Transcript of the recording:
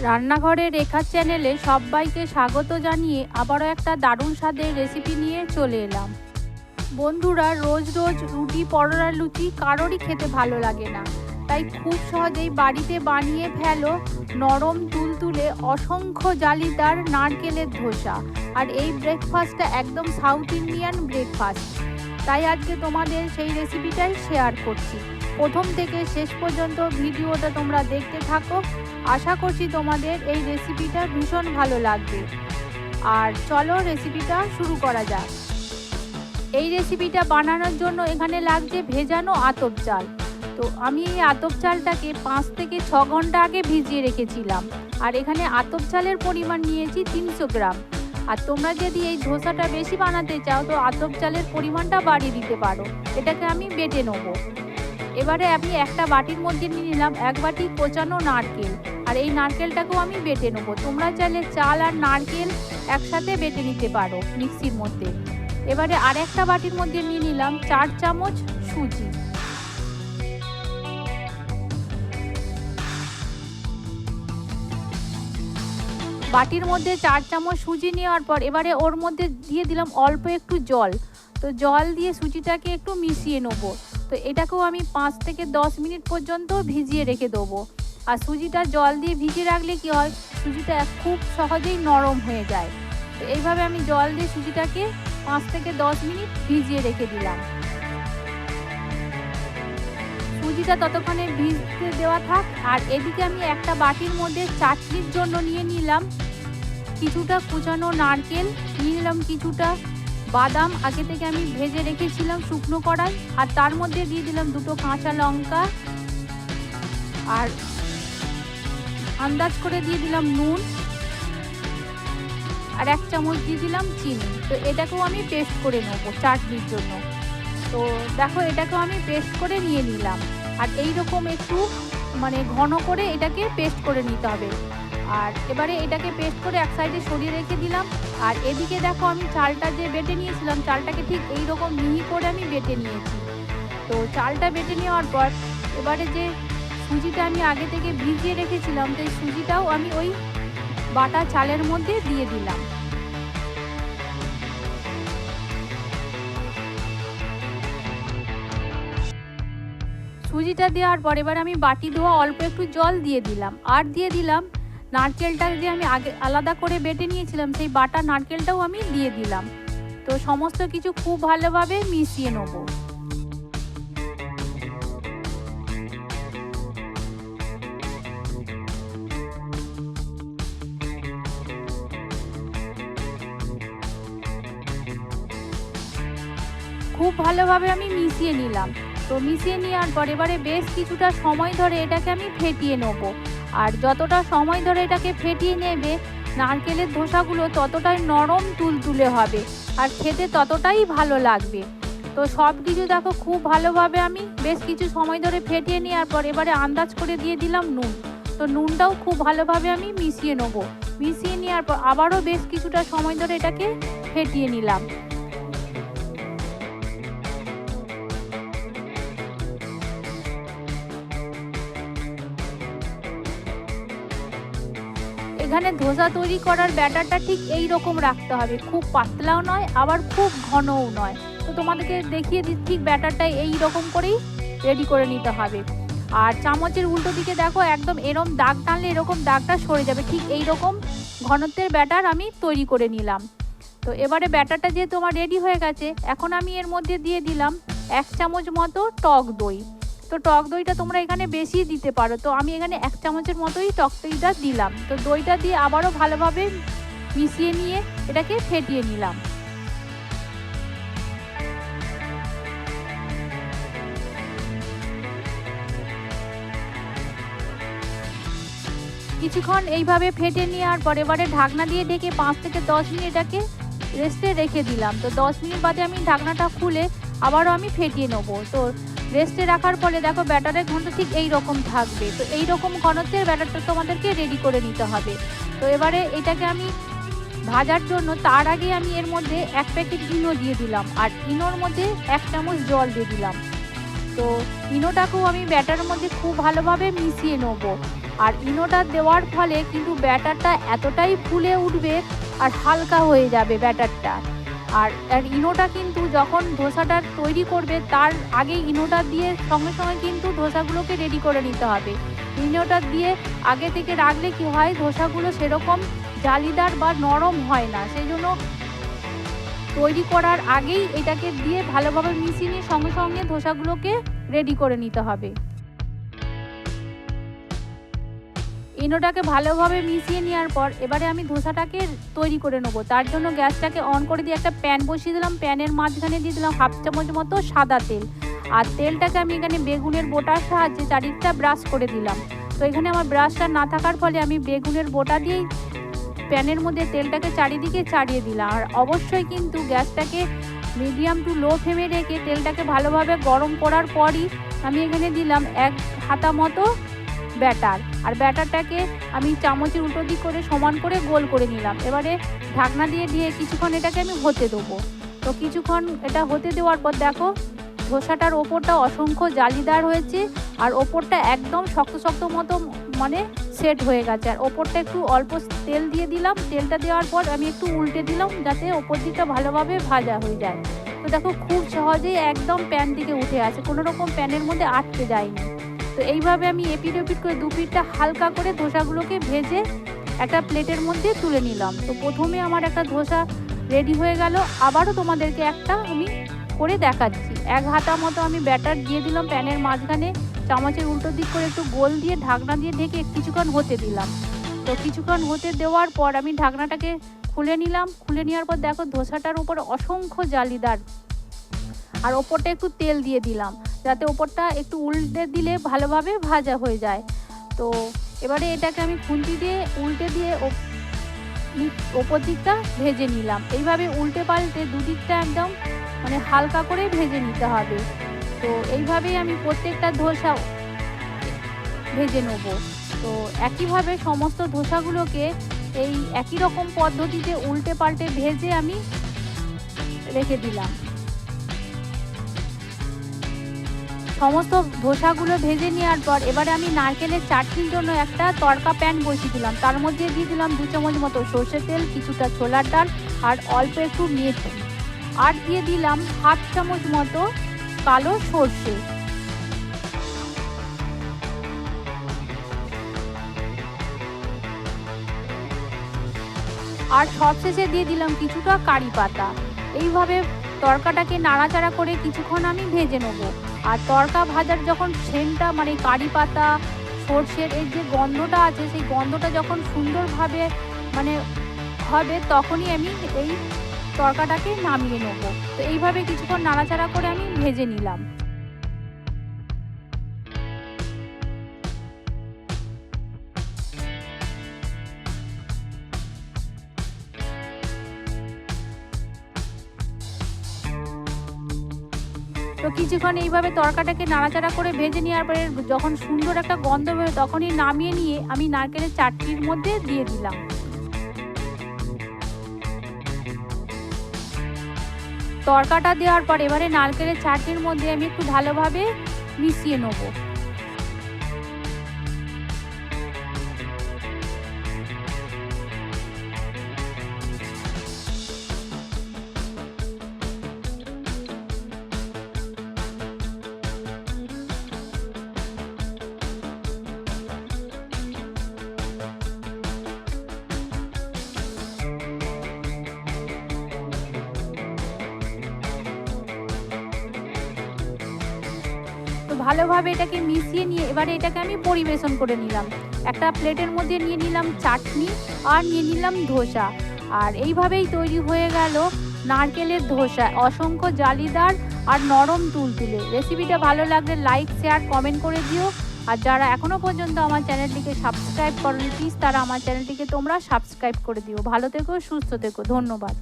রান্নাঘরে রেখার চ্যানেলে সবাইকে স্বাগত জানিয়ে আবারও একটা দারুণ স্বাদের রেসিপি নিয়ে চলে এলাম। বন্ধুরা, রোজ রোজ রুটি পরোটা লুচি কারোরই খেতে ভালো লাগে না, তাই খুব সহজেই বাড়িতে বানিয়ে ফেলো নরম তুলতুলে অসংখ্য জালিদার নারকেলের ধোসা। আর এই ব্রেকফাস্টটা একদম সাউথ ইন্ডিয়ান ব্রেকফাস্ট, তাই আজকে তোমাদের সেই রেসিপিটাই শেয়ার করছি। প্রথম থেকে শেষ পর্যন্ত ভিডিওটা তোমরা দেখতে থাকো, আশা করছি তোমাদের এই রেসিপিটা ভীষণ ভালো লাগবে। আর চলো রেসিপিটা শুরু করা যাক। এই রেসিপিটা বানানোর জন্য এখানে লাগছে ভেজানো আতপ চাল। তো আমি এই আতপ চালটাকে 5 থেকে 6 ঘন্টা আগে ভিজিয়ে রেখেছিলাম। আর এখানে আতপ চালের পরিমাণ নিয়েছি 300 গ্রাম। আর তোমরা যদি এই ধোসাটা বেশি বানাতে চাও তো আতপ চালের পরিমাণটা বাড়িয়ে দিতে পারো। এটাকে আমি বেটে নেবো। এবারে আমি একটা বাটির মধ্যে নিয়ে নিলাম 1 বাটি কোচানো নারকেল। আর এই নারকেলটাকেও আমি বেটে নেবো। তোমরা চাইলে চাল আর নারকেল একসাথে বেটে নিতে পারো মিক্সির মধ্যে। এবারে আর একটা বাটির মধ্যে নিয়ে নিলাম 4 চামচ সুজি। বাটির মধ্যে 4 চামচ সুজি নেওয়ার পর এবারে ওর মধ্যে দিয়ে দিলাম অল্প একটু জল। তো জল দিয়ে সুজিটাকে একটু মিশিয়ে নেবো। তো এটাকেও আমি 5 থেকে 10 মিনিট পর্যন্ত ভিজিয়ে রেখে দেবো। আর সুজিটা জল দিয়ে ভিজিয়ে রাখলে কি হয়, সুজিটা খুব সহজেই নরম হয়ে যায়। তো এইভাবে আমি জল দিয়ে সুজিটাকে 5 থেকে 10 মিনিট ভিজিয়ে রেখে দিলাম। সুজিটা ততক্ষণে ভিজতে দেওয়া থাক। আর এদিকে আমি একটা বাটির মধ্যে চাটনির জন্য নিয়ে নিলাম কিছুটা কুচানো নারকেল, নিয়ে নিলাম কিছুটা বাদাম আগে থেকে আমি ভেজে রেখেছিলাম শুকনো কড়াই। আর তার মধ্যে দিয়ে দিলাম 2টো কাঁচা লঙ্কা, আর আন্দাজ করে দিয়ে দিলাম নুন, আর 1 চামচ দিয়ে দিলাম চিনি। তো এটাকেও আমি পেস্ট করে নেবো চাটনির জন্য। তো দেখো, এটাকেও আমি পেস্ট করে নিয়ে নিলাম। আর এই রকম একটু ঘন করে এটাকে পেস্ট করে নিতে হবে। আর এবারে এটাকে পেস্ট করে এক সাইডে সরিয়ে রেখে দিলাম। আর এদিকে দেখো, আমি চালটা যে বেটে নিয়েছিলাম, চালটাকে ঠিক এই রকম মিহি করে আমি বেটে নিয়েছি। তো চালটা বেটে নেওয়ার পর এবারে যে সুজিটা আমি আগে থেকে ভিজিয়ে রেখেছিলাম, তো এই সুজিটাও আমি ওই বাটা চালের মধ্যে দিয়ে দিলাম। সুজিটা দেওয়ার পর এবার আমি বাটি ধোয়া অল্প একটু জল দিয়ে দিলাম। আর দিয়ে দিলাম নারকেলটা যে আমি আগে আলাদা করে বেটে নিয়েছিলাম, সেই বাটা নারকেলটাও আমি দিয়ে দিলাম। তো সমস্ত কিছু খুব ভালোভাবে মিশিয়ে নেব। খুব ভালোভাবে আমি মিশিয়ে নিলাম। তো মিশিয়ে নেওয়ার পর এবারে বেশ কিছুটা সময় ধরে এটাকে আমি ফেটিয়ে নেব। আর যতটা সময় ধরে এটাকে ফেটিয়ে নেবে, নারকেলের ধোসাগুলো ততটাই নরম তুলতুলে হবে আর খেতে ততটাই ভালো লাগবে। তো সব কিছু দেখো খুব ভালোভাবে আমি বেশ কিছু সময় ধরে ফেটিয়ে নেওয়ার পর এবারে আন্দাজ করে দিয়ে দিলাম নুন। তো নুনটাও খুব ভালোভাবে আমি মিশিয়ে নেব। মিশিয়ে নেওয়ার পর আবারও বেশ কিছুটা সময় ধরে এটাকে ফেটিয়ে নিলাম। এখানে ধোসা তৈরি করার ব্যাটারটা ঠিক এই রকম রাখতে হবে, খুব পাতলাও নয় আবার খুব ঘনও নয়। তো তোমাদেরকে দেখিয়ে দিচ্ছি, ঠিক ব্যাটারটা এই রকম করেই রেডি করে নিতে হবে। আর চামচের উল্টো দিকে দেখো, একদম এরকম দাগ টানলে এরকম দাগটা সরে যাবে। ঠিক এই রকম ঘনত্বের ব্যাটার আমি তৈরি করে নিলাম। তো এবারে ব্যাটারটা যেহেতু আমার রেডি হয়ে গেছে, এখন আমি এর মধ্যে দিয়ে দিলাম 1 চামচ মতো টক দই। তো টক দইটা তোমরা এখানে বেশি দিতে পারো। তো আমি এখানে 1 চামচের মতোই টক দইটা দিলাম। তো দইটা দিয়ে আবারও ভালোভাবে মিশিয়ে নিয়ে এটাকে ফেটিয়ে নিলাম। কিছুক্ষণ এইভাবে ফেটে নেওয়ার পর এবারে ঢাকনা দিয়ে ঢেকে 5 থেকে 10 মিনিট এটাকে রেস্টে রেখে দিলাম। তো 10 মিনিট বাদে আমি ঢাকনাটা খুলে আবারও আমি ফেটিয়ে নেবো। তো রেস্টে রাখার পরে দেখো ব্যাটারের ঘনত্ব ঠিক এই রকম থাকবে। তো এই রকম ঘনত্বের ব্যাটারটা তোমাদেরকে রেডি করে নিতে হবে। তো এবারে এটাকে আমি ভাজার জন্য তার আগে আমি এর মধ্যে 1 প্যাকেট ইনো দিয়ে দিলাম। আর ইনোর মধ্যে 1 চামচ জল দিয়ে দিলাম। তো ইনোটাকেও আমি ব্যাটারের মধ্যে খুব ভালোভাবে মিশিয়ে নেবো। আর ইনোটা দেওয়ার ফলে কিন্তু ব্যাটারটা এতটাই ফুলে উঠবে আর হালকা হয়ে যাবে ব্যাটারটা। আর ইনোটা কিন্তু যখন ধোসাটা তৈরি করবে তার আগেই ইনোটা দিয়ে সঙ্গে সঙ্গে কিন্তু ধোসাগুলোকে রেডি করে নিতে হবে। ইনোটা দিয়ে আগে থেকে রাখলে কি হয়, ধোসাগুলো সেরকম জালিদার বা নরম হয় না। সেই জন্য তৈরি করার আগেই এটাকে দিয়ে ভালোভাবে মিশিয়ে নিয়ে সঙ্গে সঙ্গে ধোসাগুলোকে রেডি করে নিতে হবে। ইনোটাকে ভালোভাবে মিশিয়ে নেওয়ার পর এবারে আমি ধোসাটাকে তৈরি করে নেবো। তার জন্য গ্যাসটাকে অন করে দিয়ে একটা প্যান বসিয়ে দিলাম। প্যানের মাঝখানে দিয়ে দিলাম 1/2 চামচ মতো সাদা তেল। আর তেলটাকে আমি এখানে বেগুনের বোটার সাহায্যে চারিদিকটা ব্রাশ করে দিলাম। তো এখানে আমার ব্রাশটা না থাকার ফলে আমি বেগুনের বোটা দিয়েই প্যানের মধ্যে তেলটাকে চারিদিকে চাড়িয়ে দিলাম। আর অবশ্যই কিন্তু গ্যাসটাকে মিডিয়াম টু লো ফ্লেমে রেখে তেলটাকে ভালোভাবে গরম করার পরই আমি এখানে দিলাম 1 হাতা মতো ব্যাটার। আর ব্যাটারটাকে আমি চামচের উল্টো দিক করে সমান করে গোল করে নিলাম। এবারে ঢাকনা দিয়ে কিছুক্ষণ এটাকে আমি হতে দেবো। তো কিছুক্ষণ এটা হতে দেওয়ার পর দেখো ধোসাটার ওপরটা অসংখ্য জালিদার হয়েছে আর ওপরটা একদম শক্ত শক্ত মতো মানে সেট হয়ে গেছে। আর ওপরটা একটু অল্প তেল দিয়ে দিলাম। তেলটা দেওয়ার পর আমি একটু উল্টে দিলাম যাতে ওপর দিকটা ভালোভাবে ভাজা হয়ে যায়। তো দেখো খুব সহজেই একদম প্যান থেকে উঠে আসে, কোনো রকম প্যানের মধ্যে আটকে যায়নি। তো এইভাবে আমি এপিট ওপিট করে 2 পিঠটা হালকা করে ধোসাগুলোকে ভেজে একটা প্লেটের মধ্যে তুলে নিলাম। তো প্রথমে আমার একটা ধোসা রেডি হয়ে গেল। আবারও তোমাদেরকে একটা আমি করে দেখাচ্ছি। 1 হাতা মতো আমি ব্যাটার দিয়ে দিলাম প্যানের মাঝখানে, চামচের উল্টো দিক করে একটু গোল দিয়ে ঢাকনা দিয়ে ঢেকে কিছুক্ষণ হতে দিলাম। তো কিছুক্ষণ হতে দেওয়ার পর আমি ঢাকনাটাকে খুলে নিলাম। খুলে নেওয়ার পর দেখো ধোসাটার উপর অসংখ্য জালিদার আর ওপরটা একটু তেল দিয়ে দিলাম যাতে ওপরটা একটু উল্টে দিলে ভালোভাবে ভাজা হয়ে যায়। তো এবারে এটাকে আমি খুন্তি দিয়ে উল্টে দিয়ে ওপর দিকটা ভেজে নিলাম। এইভাবে উল্টে পাল্টে দুদিকটা একদম মানে হালকা করে ভেজে নিতে হবে। তো এইভাবেই আমি প্রত্যেকটা ধোসা ভেজে নেব। তো একইভাবে সমস্ত ধোসাগুলোকে এই একই রকম পদ্ধতিতে উল্টে পাল্টে ভেজে আমি রেখে দিলাম। সমস্ত ধোসাগুলো ভেজে নেওয়ার পর এবারে আমি নারকেলের চাটনির জন্য একটা তড়কা প্যান বসিয়ে দিলাম। তার মধ্যে দিয়ে দিলাম 2 চামচ মতো সর্ষের তেল, কিছুটা ছোলার ডাল আর অল্প একটু মেথি, আর দিয়ে দিলাম 1/2 চামচ মতো কালো সর্ষে। আর সবশেষে দিয়ে দিলাম কিছুটা কারি পাতা। এইভাবে তড়কাটাকে নাড়াচাড়া করে কিছুক্ষণ আমি ভেজে নেব। আর তড়কা ভাজার যখন সেন্টটা মানে কারি পাতা সর্ষের এই যে গন্ধটা আছে সেই গন্ধটা যখন সুন্দরভাবে মানে হবে তখনই আমি এই তড়কাটাকে নামিয়ে নেব। তো এইভাবে কিছুক্ষণ নাড়াচাড়া করে আমি ভেজে নিলাম। তো কিছুক্ষণ এইভাবে তড়কাটাকে নাড়াচাড়া করে ভেজে নেওয়ার পরে যখন সুন্দর একটা গন্ধ বেরোয় তখনই নামিয়ে নিয়ে আমি নারকেলের চাটনির মধ্যে দিয়ে দিলাম। তড়কাটা দেওয়ার পর এবারে নারকেলের চাটনির মধ্যে আমি একটু ভালোভাবে মিশিয়ে নেব। তো ভালোভাবে এটাকে মিশিয়ে নিয়ে এবারে এটাকে আমি পরিবেশন করে নিলাম। একটা প্লেটের মধ্যে নিয়ে নিলাম চাটনি আর নিয়ে নিলাম ধোসা। আর এইভাবেই তৈরি হয়ে গেল নারকেলের ধোসা, অসংখ্য জালিদার আর নরম তুলতুলে। রেসিপিটা ভালো লাগলে লাইক শেয়ার কমেন্ট করে দিও। আর যারা এখনও পর্যন্ত আমার চ্যানেলটিকে সাবস্ক্রাইব করেনি প্লিজ তারা আমার চ্যানেলটিকে তোমরা সাবস্ক্রাইব করে দিও। ভালো থেকো, সুস্থ থেকো, ধন্যবাদ।